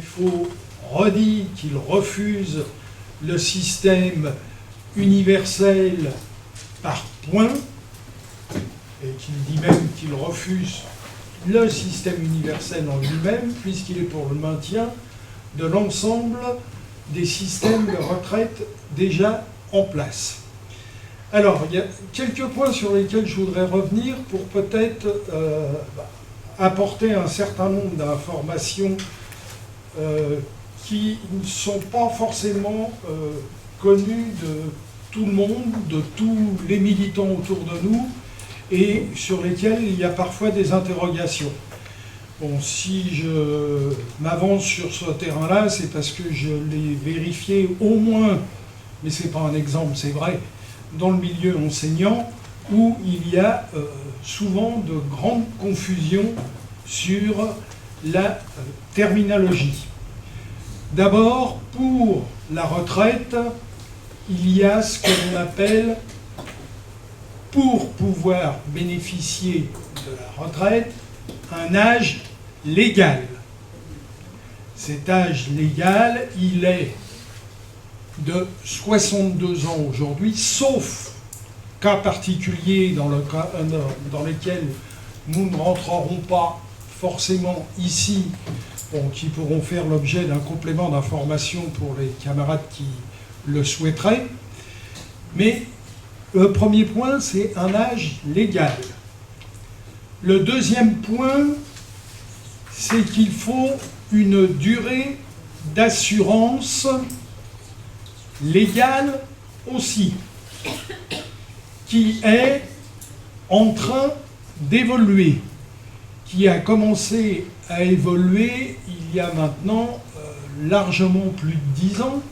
FO redit qu'il refuse le système universel par points, et qu'il dit même qu'il refuse le système universel en lui-même, puisqu'il est pour le maintien de l'ensemble des systèmes de retraite déjà en place. Alors, il y a quelques points sur lesquels je voudrais revenir pour peut-être apporter un certain nombre d'informations qui ne sont pas forcément connues de tout le monde, de tous les militants autour de nous, et sur lesquels il y a parfois des interrogations. Bon, si je m'avance sur ce terrain-là, c'est parce que je l'ai vérifié au moins, mais ce n'est pas un exemple, c'est vrai, dans le milieu enseignant, où il y a souvent de grandes confusions sur la terminologie. D'abord, pour la retraite, il y a ce que l'on appelle, pour pouvoir bénéficier de la retraite, un âge légal. Cet âge légal, il est de 62 ans aujourd'hui, sauf cas particuliers dans lesquels nous ne rentrerons pas forcément ici, qui pourront faire l'objet d'un complément d'information pour les camarades qui le souhaiteraient. Mais le premier point, c'est un âge légal. Le deuxième point, c'est qu'il faut une durée d'assurance légale aussi, qui est en train d'évoluer, qui a commencé à évoluer il y a maintenant largement plus de 10 ans,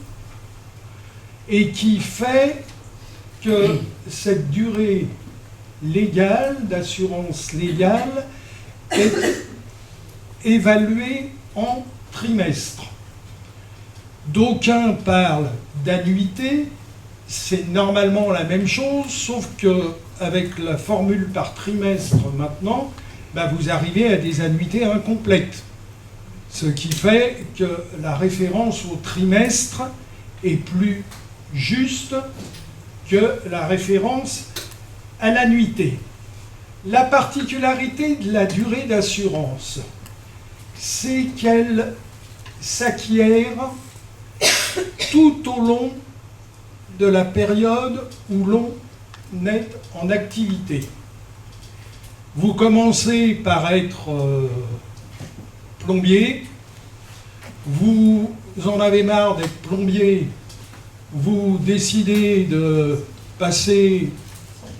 et qui fait que cette durée légale, d'assurance légale, est évaluée en trimestres. D'aucuns parlent d'annuité, c'est normalement la même chose, sauf qu'avec la formule par trimestre maintenant, vous arrivez à des annuités incomplètes. Ce qui fait que la référence au trimestre est plus juste que la référence à l'annuité. La particularité de la durée d'assurance, c'est qu'elle s'acquiert tout au long de la période où l'on est en activité. Vous commencez par être plombier, vous en avez marre d'être plombier, vous décidez de passer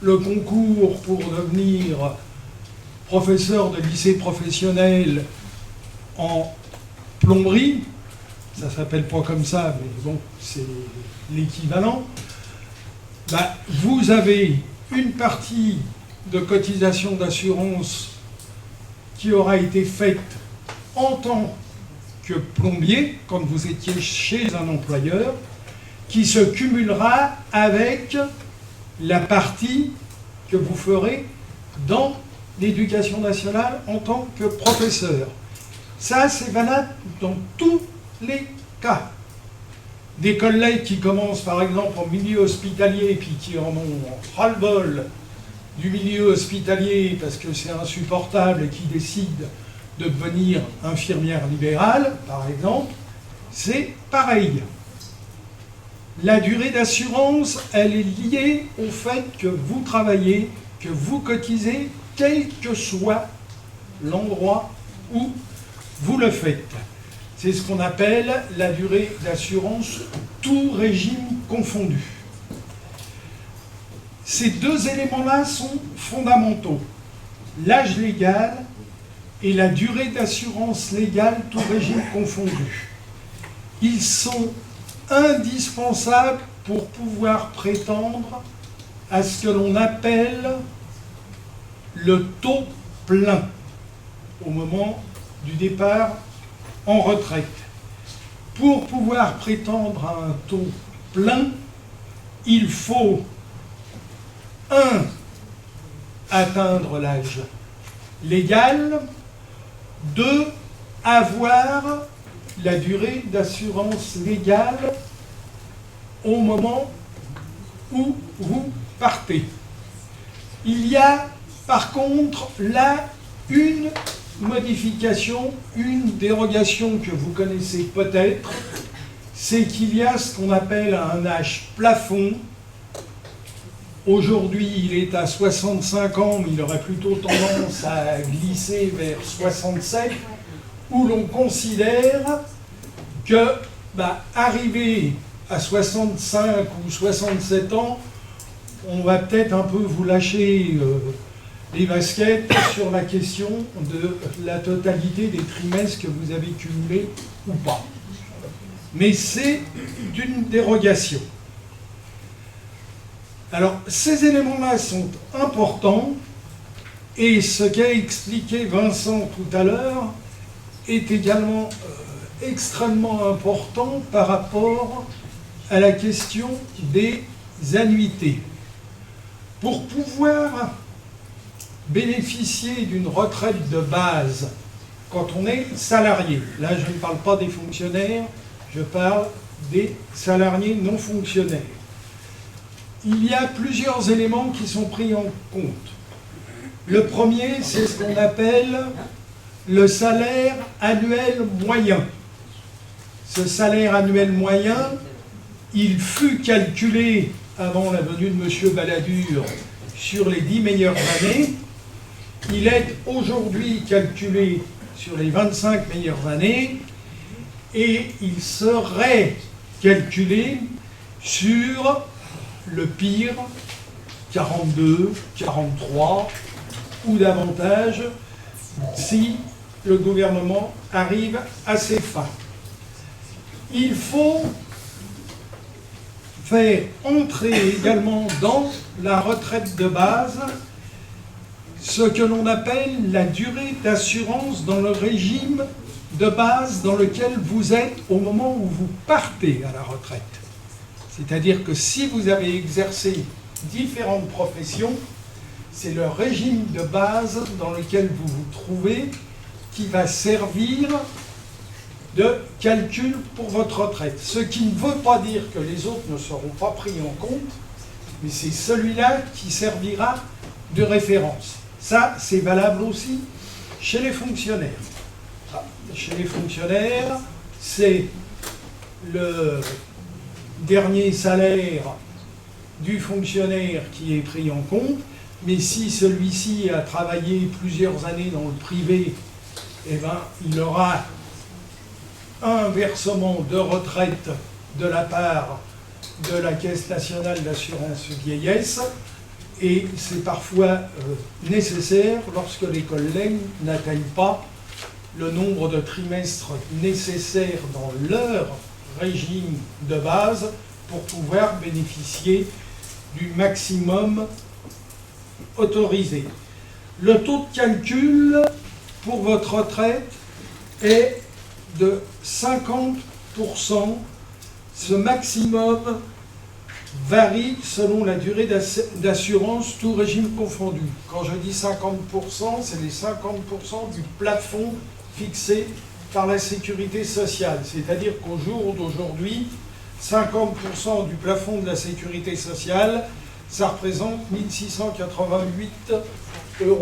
le concours pour devenir professeur de lycée professionnel en plomberie, ça ne s'appelle pas comme ça, mais bon, c'est l'équivalent, vous avez une partie de cotisation d'assurance qui aura été faite en tant que plombier, quand vous étiez chez un employeur, qui se cumulera avec la partie que vous ferez dans l'éducation nationale en tant que professeur. Ça, c'est valable dans tous les cas. Des collègues qui commencent par exemple en milieu hospitalier et puis qui en ont ras-le-bol du milieu hospitalier parce que c'est insupportable et qui décident de devenir infirmière libérale, par exemple, c'est pareil. La durée d'assurance, elle est liée au fait que vous travaillez, que vous cotisez, quel que soit l'endroit où vous le faites. C'est ce qu'on appelle la durée d'assurance, tout régime confondu. Ces deux éléments-là sont fondamentaux. L'âge légal et la durée d'assurance légale, tout régime confondu. Ils sont indispensables pour pouvoir prétendre à ce que l'on appelle le taux plein au moment du départ en retraite. Pour pouvoir prétendre à un taux plein, il faut 1. Atteindre l'âge légal, 2. Avoir la durée d'assurance légale au moment où vous partez. Il y a par contre là une modification, une dérogation que vous connaissez peut-être, c'est qu'il y a ce qu'on appelle un âge plafond. Aujourd'hui, il est à 65 ans, mais il aurait plutôt tendance à glisser vers 67, où l'on considère que, arrivé à 65 ou 67 ans, on va peut-être un peu vous lâcher les baskets sur la question de la totalité des trimestres que vous avez cumulés ou pas. Mais c'est une dérogation. Alors, ces éléments-là sont importants, et ce qu'a expliqué Vincent tout à l'heure est également extrêmement important par rapport à la question des annuités. Pour pouvoir bénéficier d'une retraite de base quand on est salarié, là je ne parle pas des fonctionnaires, je parle des salariés non fonctionnaires, il y a plusieurs éléments qui sont pris en compte. Le premier, c'est ce qu'on appelle le salaire annuel moyen. Ce salaire annuel moyen, il fut calculé avant la venue de M. Balladur sur les 10 meilleures années. Il est aujourd'hui calculé sur les 25 meilleures années et il serait calculé sur le pire, 42, 43 ou davantage, si le gouvernement arrive à ses fins. Il faut faire entrer également dans la retraite de base ce que l'on appelle la durée d'assurance dans le régime de base dans lequel vous êtes au moment où vous partez à la retraite. C'est-à-dire que si vous avez exercé différentes professions, c'est le régime de base dans lequel vous vous trouvez qui va servir de calcul pour votre retraite. Ce qui ne veut pas dire que les autres ne seront pas pris en compte, mais c'est celui-là qui servira de référence. Ça, c'est valable aussi chez les fonctionnaires. Chez les fonctionnaires, c'est le dernier salaire du fonctionnaire qui est pris en compte, mais si celui-ci a travaillé plusieurs années dans le privé, eh ben, il aura un versement de retraite de la part de la Caisse nationale d'assurance vieillesse, et c'est parfois nécessaire lorsque les collègues n'atteignent pas le nombre de trimestres nécessaires dans leur régime de base pour pouvoir bénéficier du maximum autorisé. Le taux de calcul pour votre retraite est de 50%. Ce maximum varie selon la durée d'assurance, tout régime confondu. Quand je dis 50%, c'est les 50% du plafond fixé par la sécurité sociale. C'est-à-dire qu'au jour d'aujourd'hui, 50% du plafond de la sécurité sociale, ça représente 1688,50 €.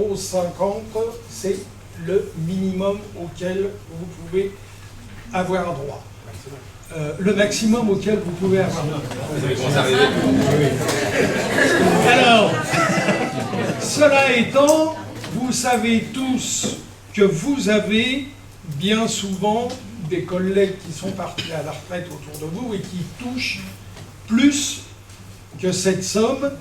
C'est le minimum auquel vous pouvez avoir droit. Le maximum auquel vous pouvez avoir droit. Alors, cela étant, vous savez tous que vous avez bien souvent des collègues qui sont partis à la retraite autour de vous et qui touchent plus que cette somme.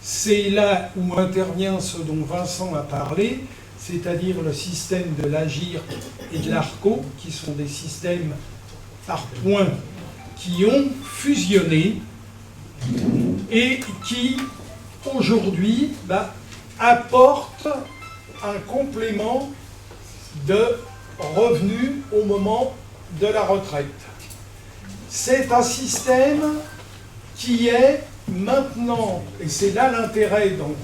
C'est là où intervient ce dont Vincent a parlé, c'est-à-dire le système de l'AGIR et de l'ARCO, qui sont des systèmes par points qui ont fusionné et qui, aujourd'hui, apportent un complément de revenus au moment de la retraite. C'est un système qui est maintenant, et c'est là l'intérêt donc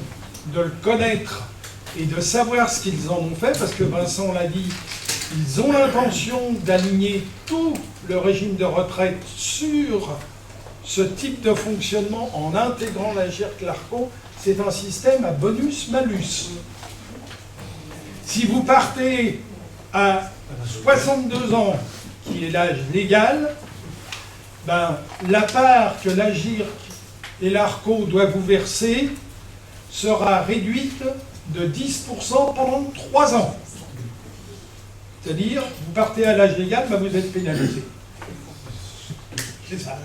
de le connaître et de savoir ce qu'ils en ont fait, parce que Vincent l'a dit, Ils ont l'intention d'aligner tout le régime de retraite sur ce type de fonctionnement en intégrant la GIRC-l'ARCO. C'est un système à bonus-malus. Si vous partez à 62 ans, qui est l'âge légal, ben, la part que la GIRC et l'ARCO doivent vous verser sera réduite de 10% pendant 3 ans. C'est-à-dire, vous partez à l'âge légal, ben vous êtes pénalisé. C'est ça.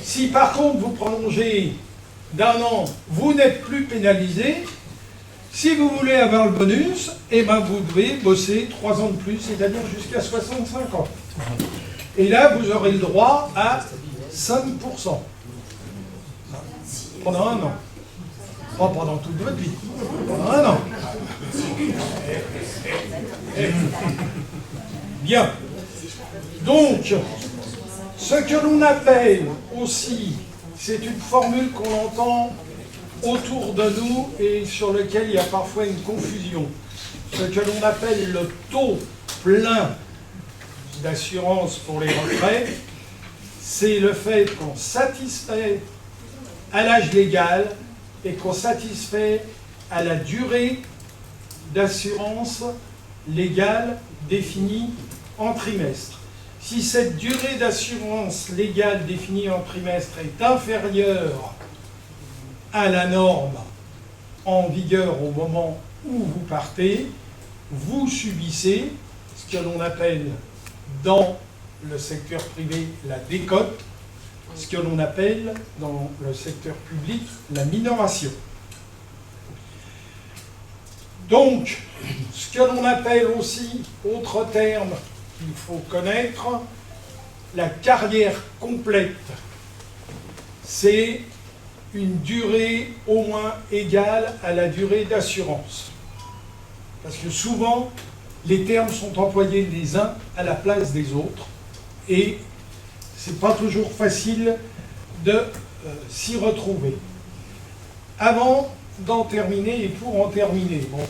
Si par contre vous prolongez d'1 an, vous n'êtes plus pénalisé. Si vous voulez avoir le bonus, eh ben vous devez bosser 3 ans de plus, c'est-à-dire jusqu'à 65 ans. Et là, vous aurez le droit à 5%. Pendant 1 an. Pas pendant toute votre vie. Pendant 1 an. Bien. Donc, ce que l'on appelle aussi, c'est une formule qu'on entend autour de nous et sur lequel il y a parfois une confusion. Ce que l'on appelle le taux plein d'assurance pour les retraites, c'est le fait qu'on satisfait à l'âge légal et qu'on satisfait à la durée d'assurance légale définie en trimestre. Si cette durée d'assurance légale définie en trimestre est inférieure à la norme en vigueur au moment où vous partez, vous subissez ce que l'on appelle dans le secteur privé la décote, ce que l'on appelle dans le secteur public la minoration. Donc, ce que l'on appelle aussi, autre terme qu'il faut connaître, la carrière complète, c'est une durée au moins égale à la durée d'assurance. Parce que souvent, les termes sont employés les uns à la place des autres et c'est pas toujours facile de s'y retrouver. Avant d'en terminer et pour en terminer, bon,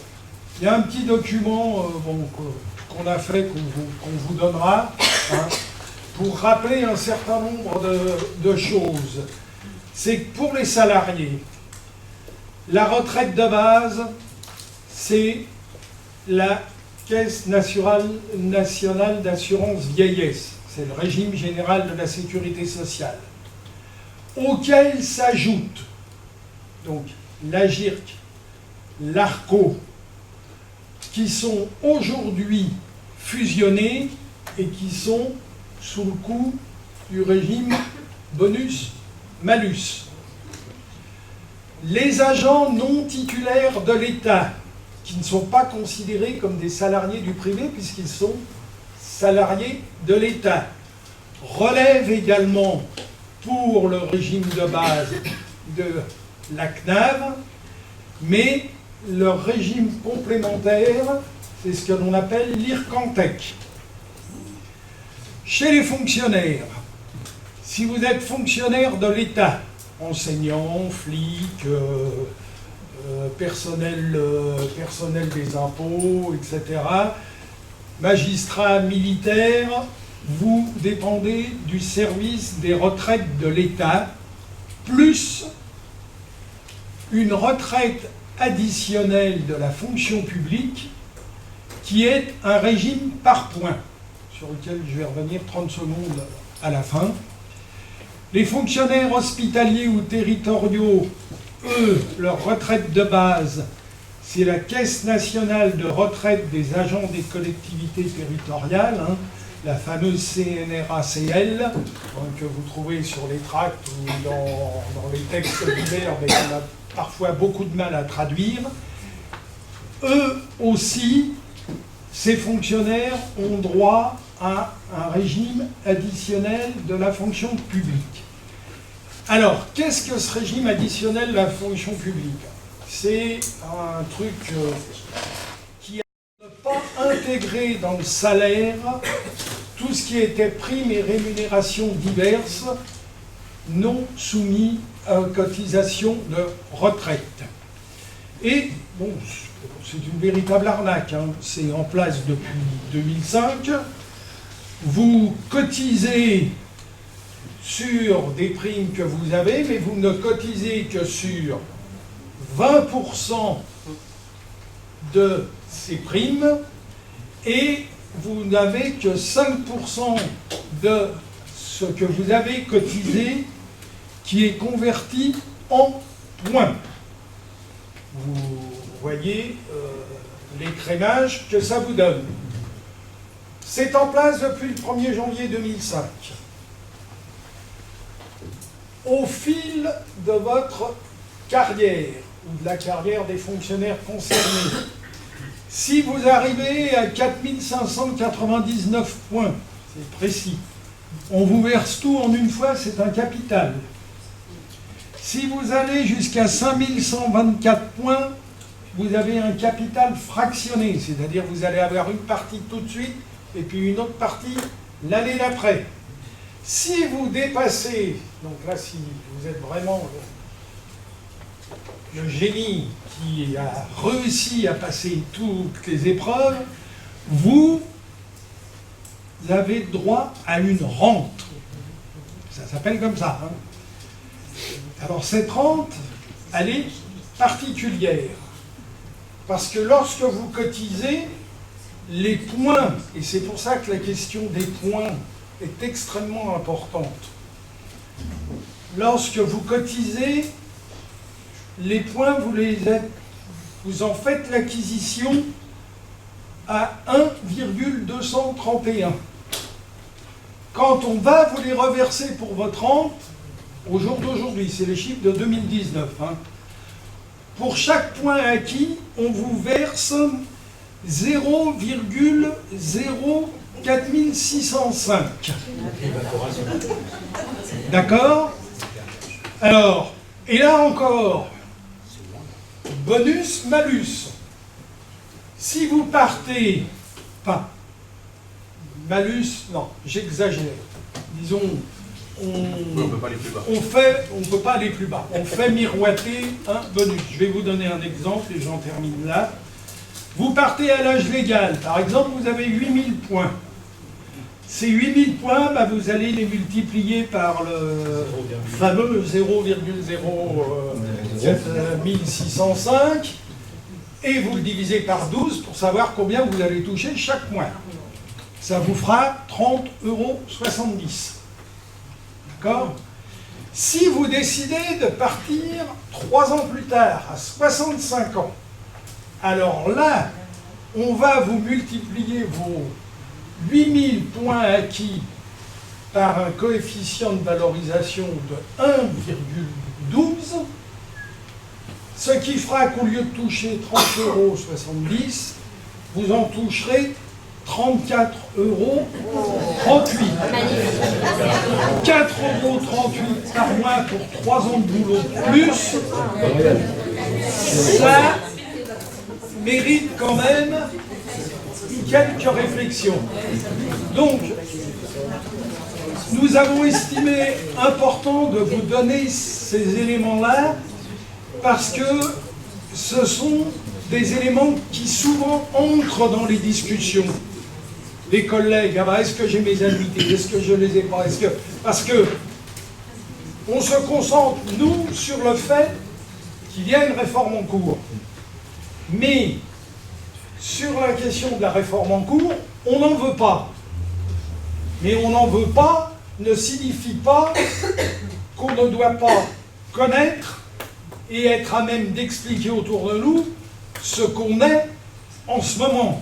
il y a un petit document qu'on a fait, qu'on vous donnera, hein, pour rappeler un certain nombre de choses. C'est que pour les salariés, la retraite de base, c'est la Caisse nationale d'assurance vieillesse. C'est le régime général de la sécurité sociale, auquel s'ajoutent donc la GIRC, l'ARCO, qui sont aujourd'hui fusionnés et qui sont sous le coup du régime bonus-malus. Les agents non titulaires de l'État, qui ne sont pas considérés comme des salariés du privé puisqu'ils sont salariés de l'État, relèvent également pour le régime de base de la CNAV, mais leur régime complémentaire, c'est ce que l'on appelle l'IRCANTEC. Chez les fonctionnaires, si vous êtes fonctionnaire de l'État, enseignant, flic, personnel des impôts, etc., magistrat, militaire, vous dépendez du service des retraites de l'État, plus une retraite additionnelle de la fonction publique, qui est un régime par points, sur lequel je vais revenir 30 secondes à la fin. Les fonctionnaires hospitaliers ou territoriaux, eux, leur retraite de base, c'est la Caisse nationale de retraite des agents des collectivités territoriales, hein, la fameuse CNRACL, que vous trouvez sur les tracts ou dans les textes divers, mais qu'on a parfois beaucoup de mal à traduire. Eux aussi, ces fonctionnaires ont droit à un régime additionnel de la fonction publique. Alors, qu'est-ce que ce régime additionnel de la fonction publique? C'est un truc qui n'a pas intégré dans le salaire tout ce qui était primes et rémunérations diverses non soumis à cotisation de retraite. Et, bon, c'est une véritable arnaque, hein. C'est en place depuis 2005. Vous cotisez sur des primes que vous avez, mais vous ne cotisez que sur 20% de ces primes et vous n'avez que 5% de ce que vous avez cotisé qui est converti en points. Vous voyez l'écrémage que ça vous donne. C'est en place depuis le 1er janvier 2005. Au fil de votre carrière, ou de la carrière des fonctionnaires concernés, si vous arrivez à 4599 points, c'est précis, on vous verse tout en une fois, c'est un capital. Si vous allez jusqu'à 5124 points, vous avez un capital fractionné, c'est-à-dire vous allez avoir une partie tout de suite et puis une autre partie l'année d'après. Si vous dépassez, donc là si vous êtes vraiment le génie qui a réussi à passer toutes les épreuves, vous avez droit à une rente. Ça s'appelle comme ça, hein. Alors cette rente, elle est particulière. Parce que lorsque vous cotisez, les points, et c'est pour ça que la question des points est extrêmement importante. Lorsque vous cotisez, les points, vous en faites l'acquisition à 1,231. Quand on va vous les reverser pour votre rente, au jour d'aujourd'hui, c'est les chiffres de 2019, hein, pour chaque point acquis, on vous verse 0,04605. D'accord? Alors, et là encore, bonus, malus. Si vous partez, enfin, malus, non, j'exagère. Disons, on peut pas aller plus bas. On peut pas aller plus bas. On fait miroiter un bonus. Je vais vous donner un exemple et j'en termine là. Vous partez à l'âge légal. Par exemple, vous avez 8000 points. Ces 8000 points, bah, vous allez les multiplier par le fameux 0,01605 et vous le divisez par 12 pour savoir combien vous allez toucher chaque mois. Ça vous fera 30,70 €. D'accord? Si vous décidez de partir 3 ans plus tard, à 65 ans, alors là, on va vous multiplier vos 8000 points acquis par un coefficient de valorisation de 1,12, ce qui fera qu'au lieu de toucher 30,70 €, vous en toucherez 34,38 €. 4,38 € par mois pour 3 ans de boulot plus, ça mérite quand même quelques réflexions. Donc, nous avons estimé important de vous donner ces éléments-là parce que ce sont des éléments qui souvent entrent dans les discussions. Les collègues, ah bah, est-ce que j'ai mes annuités, est-ce que je les ai pas, parce que on se concentre, nous, sur le fait qu'il y a une réforme en cours. Mais sur la question de la réforme en cours, on n'en veut pas. Mais on n'en veut pas ne signifie pas qu'on ne doit pas connaître et être à même d'expliquer autour de nous ce qu'on est en ce moment,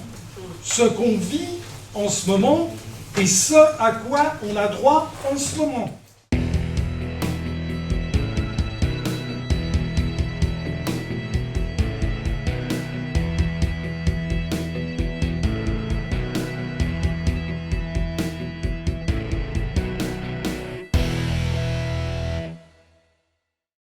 ce qu'on vit en ce moment et ce à quoi on a droit en ce moment.